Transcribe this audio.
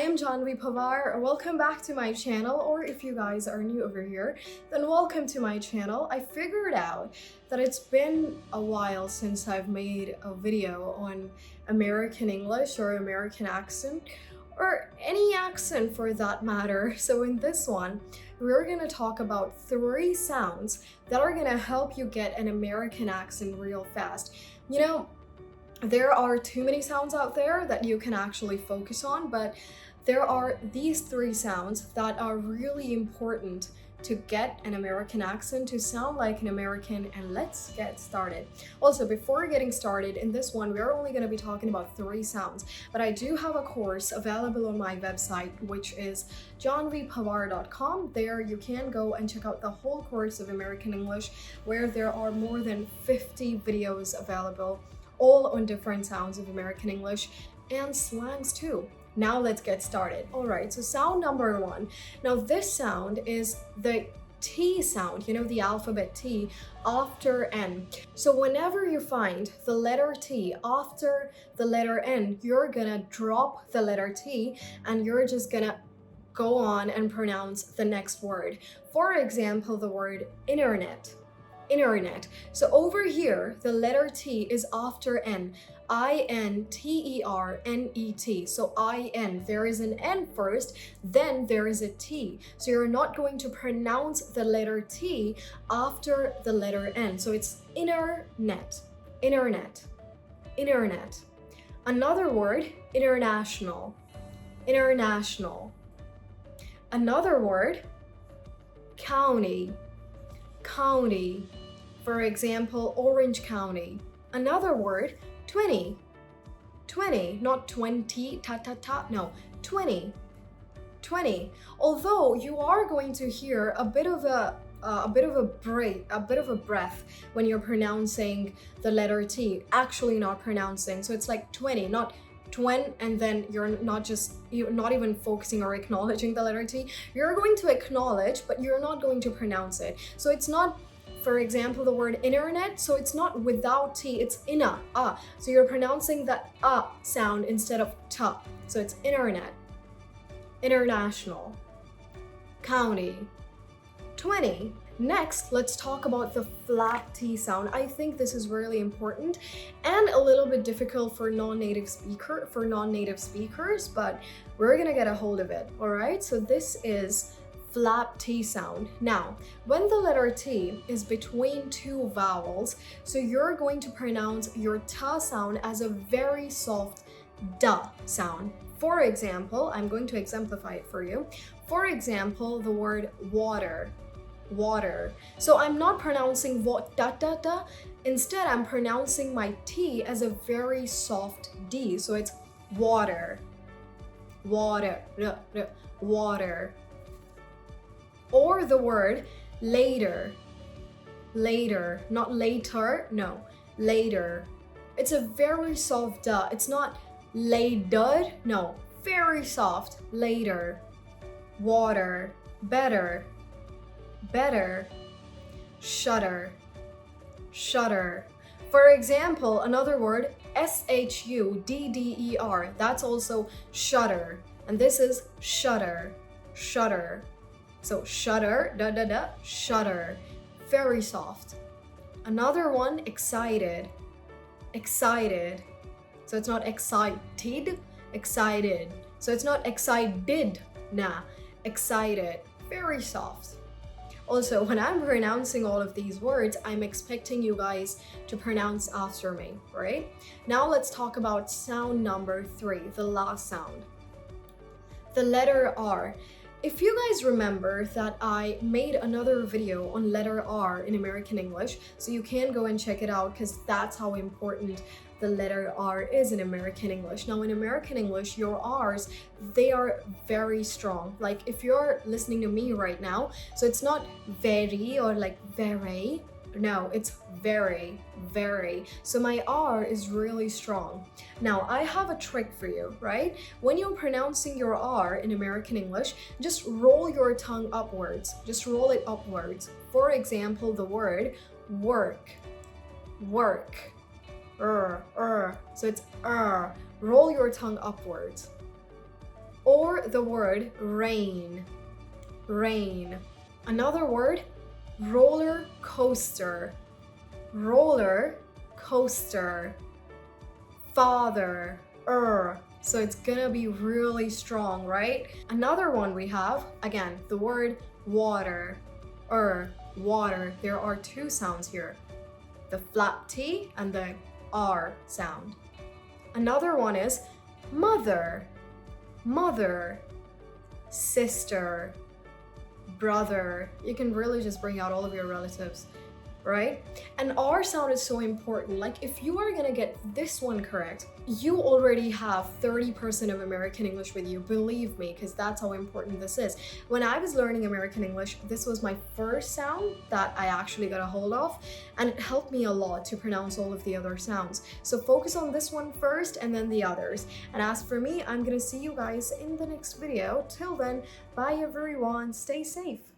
am Janvi Pawar. Welcome back to my channel, or if you guys are new over here, then welcome to my channel. I figured out that it's been a while since I've made a video on American English or American accent, or any accent for that matter. So in this one, we're gonna talk about 3 sounds that are gonna help you get an American accent real fast. You know, there are too many sounds out there that you can actually focus on, but there are these 3 sounds that are really important to get an American accent, to sound like an American, and let's get started. Also, before getting started, in this one, we're only going to be talking about 3 sounds, but I do have a course available on my website, which is janvipawar.com. There you can go and check out the whole course of American English, where there are more than 50 videos available, all on different sounds of American English and slangs too. Now let's get started. All right, so sound number 1. Now this sound is the T sound, you know, the alphabet T after N. So whenever you find the letter T after the letter N, you're gonna drop the letter T and you're just gonna go on and pronounce the next word. For example, the word internet. Internet. So over here, the letter T is after N. I-N-T-E-R-N-E-T. So I-N. There is an N first, then there is a T. So you're not going to pronounce the letter T after the letter N. So it's internet. Internet. Internet. Another word, international. International. Another word, county. County. For example, Orange County. Another word, 20. 20, not 20, no, 20. 20. Although you are going to hear a bit of a breath when you're pronouncing the letter T, actually not pronouncing. So it's like 20, not 20, and then you're not even focusing or acknowledging the letter T. You're going to acknowledge, but you're not going to pronounce it. So it's not, for example, the word internet, so it's not without T, it's inna, So you're pronouncing the sound instead of ta. So it's internet, international, county, 20. Next, let's talk about the flat T sound. I think this is really important and a little bit difficult for non-native speakers, but we're gonna get a hold of it, all right? So this is flat T sound. Now, when the letter T is between 2 vowels, so you're going to pronounce your ta sound as a very soft da sound. For example, I'm going to exemplify it for you. For example, the word water. Water. So I'm not pronouncing da. Instead, I'm pronouncing my T as a very soft D. So it's water. Water. Water. Or the word later. Later. Not later, no. Later. It's a very soft da. It's not later, no. Very soft. Later. Water. Better. Better. Shutter. Shutter. For example, another word, S-H-U-D-D-E-R. That's also shutter. And this is shutter. Shutter. So shutter, shutter. Very soft. Another one, excited. Excited. So it's not excited, excited. So it's not excited, nah. Excited. Very soft. Also, when I'm pronouncing all of these words, I'm expecting you guys to pronounce after me, right? Now let's talk about sound number 3, the last sound. The letter R. If you guys remember that I made another video on letter R in American English, so you can go and check it out because that's how important the letter R is in American English. Now in American English, your R's, they are very strong. Like if you're listening to me right now, so it's not very or like very, no, it's very, very. So my R is really strong. Now I have a trick for you, right? When you're pronouncing your R in American English, just roll your tongue upwards. Just roll it upwards. For example, the word work. Work. So it's Roll your tongue upwards. or the word rain. Rain. Another word, roller coaster. Roller coaster. Father. So it's gonna be really strong, right? Another one we have, again, the word water. Water. There are two sounds here, the flat T and the R sound. Another one is mother. Mother. Sister. Brother. You can really just bring out all of your relatives, right? And R sound is so important. Like, if you are gonna get this one correct, you already have 30% of American English with you, believe me, because that's how important this is. When I was learning American English, this was my first sound that I actually got a hold of, and it helped me a lot to pronounce all of the other sounds. So focus on this one first and then the others. And as for me, I'm gonna see you guys in the next video. Till then, bye everyone, stay safe.